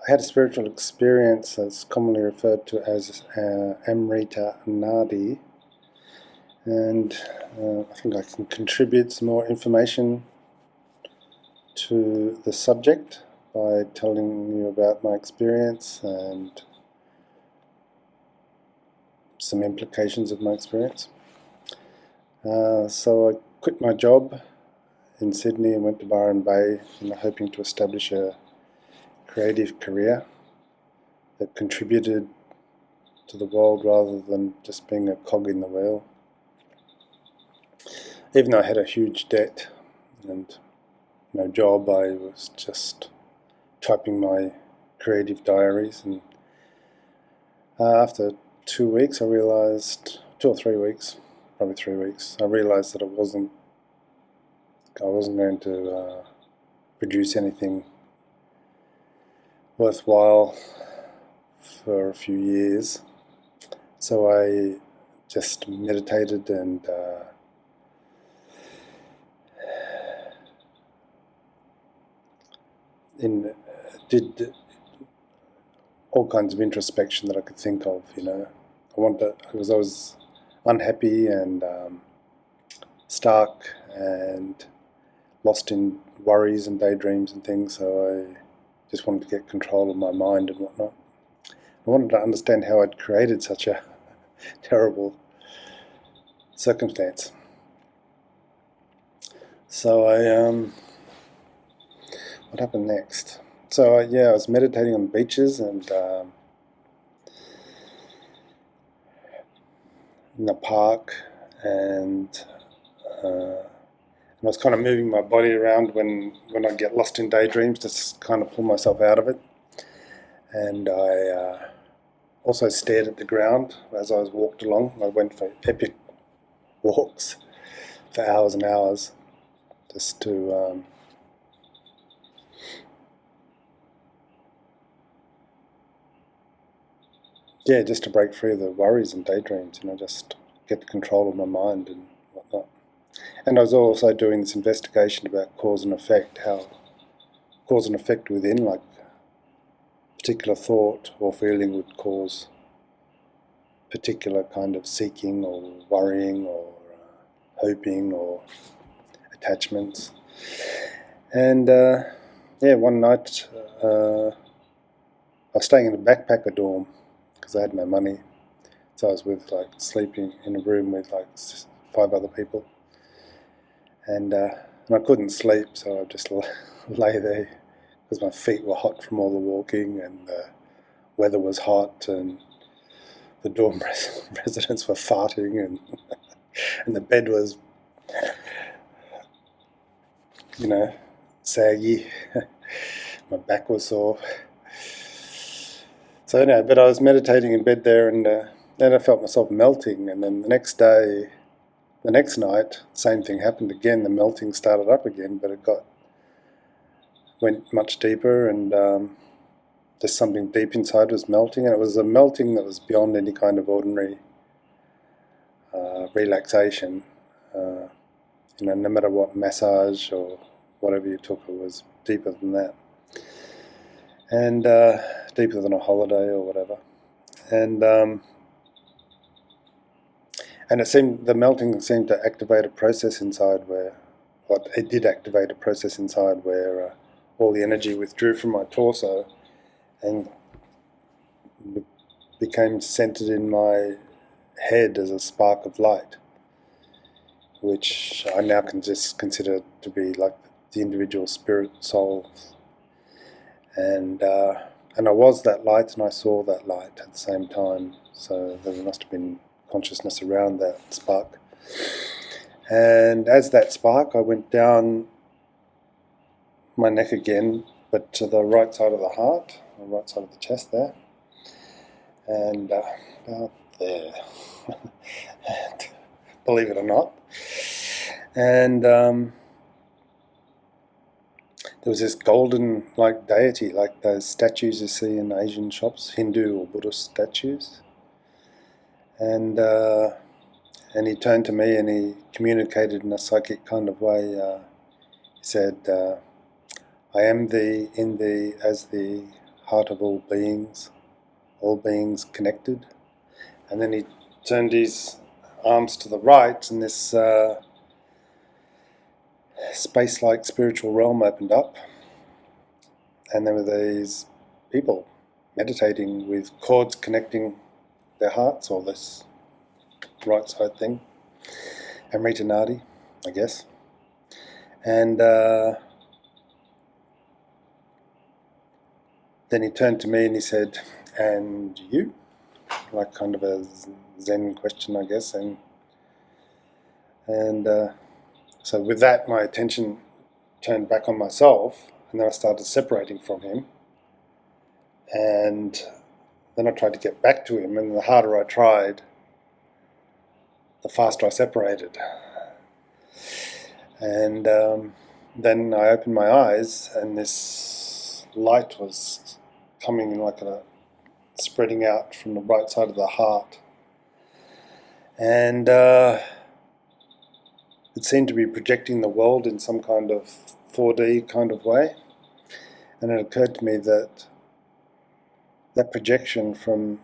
I had a spiritual experience that's commonly referred to as Amrita Nadi, and I think I can contribute some more information to the subject by telling you about my experience and some implications of my experience. So I quit my job in Sydney and went to Byron Bay, hoping to establish a creative career that contributed to the world rather than just being a cog in the wheel. Even though I had a huge debt and no job, I was just typing my creative diaries, and after 2 weeks I realised, 2 or 3 weeks, probably 3 weeks, I realised that I wasn't going to produce anything worthwhile for a few years. So I just meditated and did all kinds of introspection that I could think of. Because I was unhappy and stuck and lost in worries and daydreams and things, so I just wanted to get control of my mind and whatnot. I wanted to understand how I'd created such a terrible circumstance. So what happened next? So I was meditating on beaches and in the park, and I was kind of moving my body around when I get lost in daydreams, just kind of pull myself out of it. And I also stared at the ground as I was walked along. I went for epic walks for hours and hours just to just to break free of the worries and daydreams, just get control of my mind and whatnot. And I was also doing this investigation about cause and effect, how cause and effect within, like particular thought or feeling would cause particular kind of seeking or worrying or hoping or attachments. And one night I was staying in a backpacker dorm because I had no money, so I was sleeping in a room with 5 other people, and I couldn't sleep, so I just lay there because my feet were hot from all the walking, and the weather was hot, and the dorm residents were farting, and the bed was, saggy. My back was sore. So but I was meditating in bed there, and then I felt myself melting, and then the next night, same thing happened again. The melting started up again, but it went much deeper, and just something deep inside was melting, and it was a melting that was beyond any kind of ordinary relaxation. No matter what massage or whatever you took, it was deeper than that, and deeper than a holiday or whatever. And the melting seemed to activate a process inside where all the energy withdrew from my torso and became centered in my head as a spark of light, which I now can just consider to be like the individual spirit soul. And I was that light, and I saw that light at the same time, so there must have been consciousness around that spark. And as that spark, I went down my neck again, but to the right side of the heart, the right side of the chest there, and about there, believe it or not. And there was this golden deity, like those statues you see in Asian shops, Hindu or Buddhist statues. And he turned to me and he communicated in a psychic kind of way. He said, I am thee, in thee, as thee, heart of all beings connected. And then he turned his arms to the right, and this space-like spiritual realm opened up, and there were these people meditating with cords connecting their hearts, or this right side thing, Amrita Nadi, I guess. And then he turned to me and he said, "And you?" Like kind of a Zen question, I guess. And so with that, my attention turned back on myself, and then I started separating from him. And then I tried to get back to him, and the harder I tried, the faster I separated. And then I opened my eyes, and this light was coming in like spreading out from the right side of the heart. And it seemed to be projecting the world in some kind of 4D kind of way. And it occurred to me that that projection from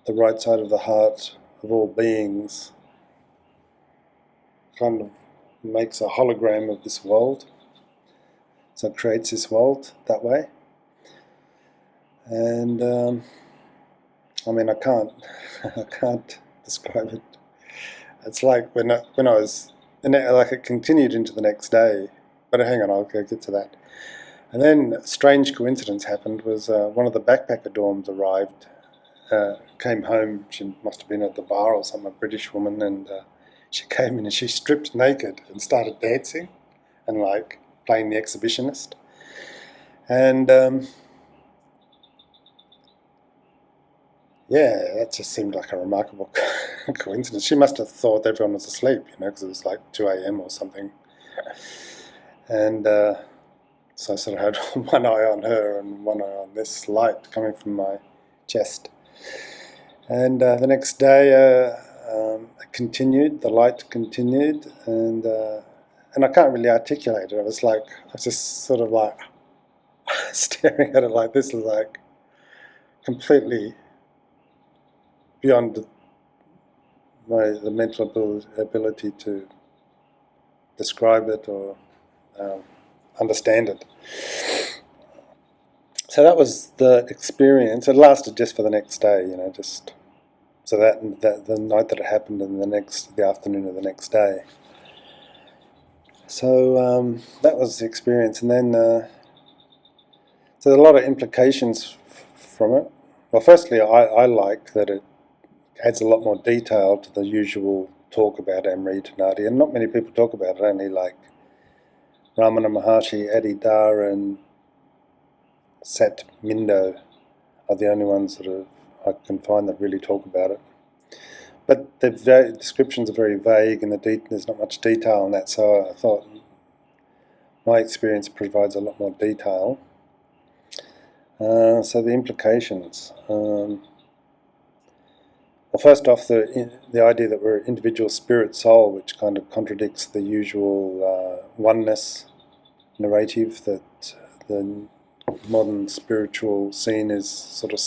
the right side of the heart of all beings kind of makes a hologram of this world. So it creates this world that way. And I mean, I can't describe it. It's like when I was, and it continued into the next day. But hang on, I'll get to that. And then a strange coincidence happened. Was one of the backpacker dorms arrived, came home. She must have been at the bar or something, a British woman, and she came in and she stripped naked and started dancing and like playing the exhibitionist. And yeah, that just seemed like a remarkable coincidence. She must have thought everyone was asleep, because it was like 2 a.m. or something. And so I sort of had one eye on her and one eye on this light coming from my chest. And the next day it continued, the light continued, and I can't really articulate it. I was just sort of like staring at it like this, like completely beyond the mental ability to describe it or understand it. So that was the experience. It lasted just for the next day, just so that the night that it happened and the afternoon of the next day. So that was the experience, and then so there are a lot of implications from it. Well, firstly, I like that it adds a lot more detail to the usual talk about Amrita Nadi, and not many people talk about it. Only like Ramana Maharshi, Adi Dar, and Sat Mindo are the only ones that I can find that really talk about it. But the descriptions are very vague, and there's not much detail in that. So I thought my experience provides a lot more detail. So the implications. Well, first off, the idea that we're individual spirit soul, which kind of contradicts the usual oneness narrative that the modern spiritual scene is sort of,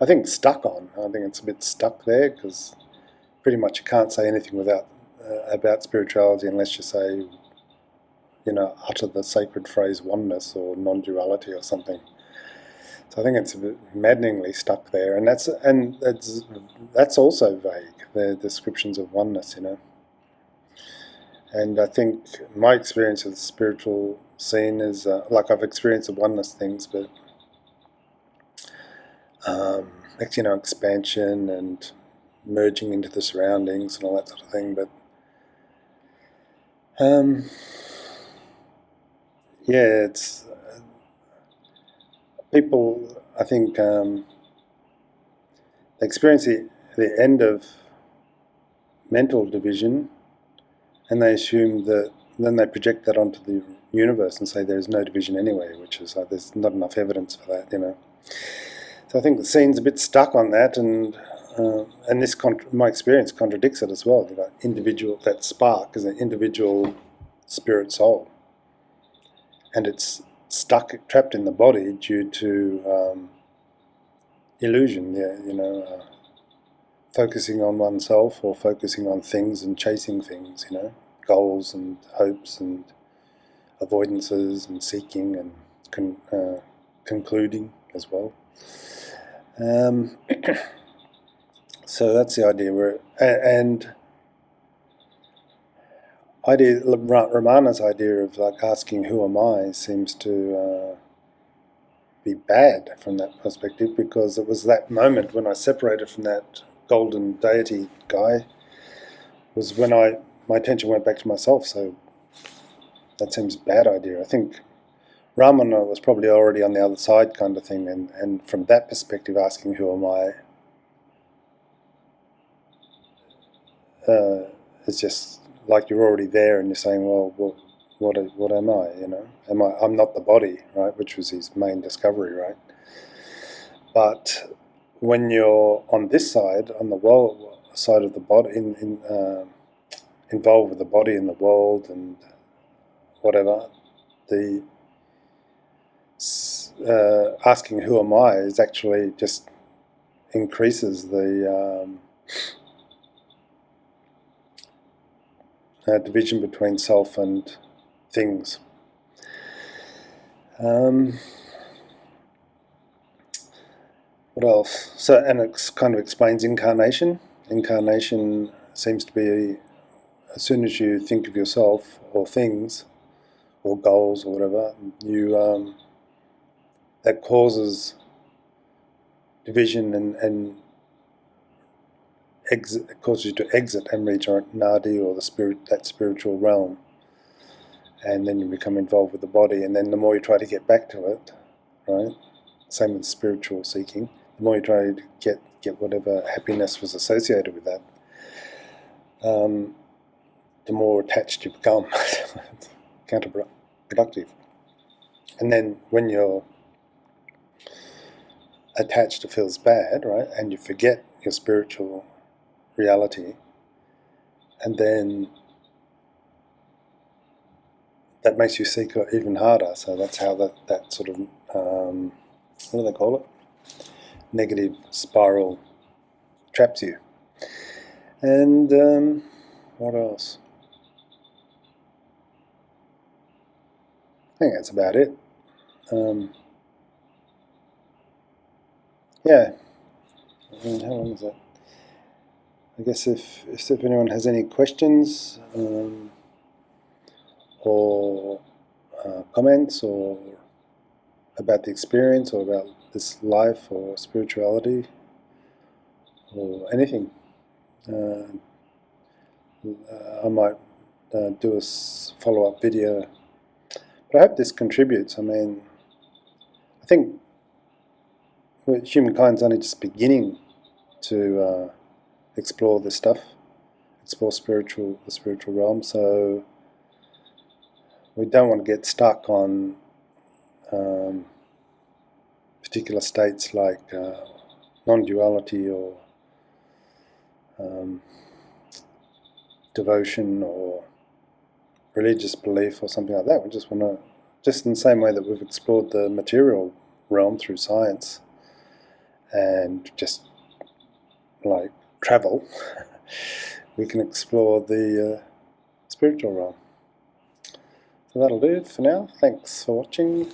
I think, stuck on. I think it's a bit stuck there, because pretty much you can't say anything about spirituality unless you say, utter the sacred phrase oneness or non-duality or something. So I think it's a bit maddeningly stuck there, and that's also vague, the descriptions of oneness, And I think my experience of the spiritual scene is I've experienced the oneness things, but expansion and merging into the surroundings and all that sort of thing. But yeah, it's people. I think they experience the end of mental division, and they assume that. Then they project that onto the universe and say there is no division anyway, which is there's not enough evidence for that, So I think the scene's a bit stuck on that, and this my experience contradicts it as well. That spark is an individual spirit soul, and it's trapped in the body due to illusion, focusing on oneself or focusing on things and chasing things, goals and hopes and avoidances and seeking and concluding as well. So that's the idea. Ramana's idea of like asking who am I seems to be bad from that perspective, because it was that moment when I separated from that golden deity guy was when my attention went back to myself. So that seems a bad idea. I think Ramana was probably already on the other side kind of thing, and from that perspective asking who am I it's just like you're already there and you're saying, well, what am I, I'm not the body, right, which was his main discovery, right? But when you're on this side, on the world side of the body, involved with the body and the world and whatever, the asking who am I is actually just increases the division between self and things. What else? So, and it kind of explains incarnation. Incarnation seems to be, as soon as you think of yourself or things or goals or whatever, you that causes division and it causes you to exit Amrita Nadi, or that spiritual realm, and then you become involved with the body. And then the more you try to get back to it, right? Same with spiritual seeking. The more you try to get whatever happiness was associated with that, the more attached you become. Counterproductive. And then when you're attached, it feels bad, right? And you forget your spiritual reality, and then that makes you seek even harder. So that's how that sort of what do they call it? Negative spiral traps you. And what else? I think that's about it. Yeah. How long is that? I guess if anyone has any questions or comments or about the experience or about this life or spirituality or anything, I might do a follow-up video. But I hope this contributes. I mean, I think humankind's only just beginning to explore this stuff, explore the spiritual realm. So we don't want to get stuck on particular states like non-duality or devotion or religious belief or something like that. We just want to, just in the same way that we've explored the material realm through science and just like travel, we can explore the spiritual realm. So that'll do it for now. Thanks for watching.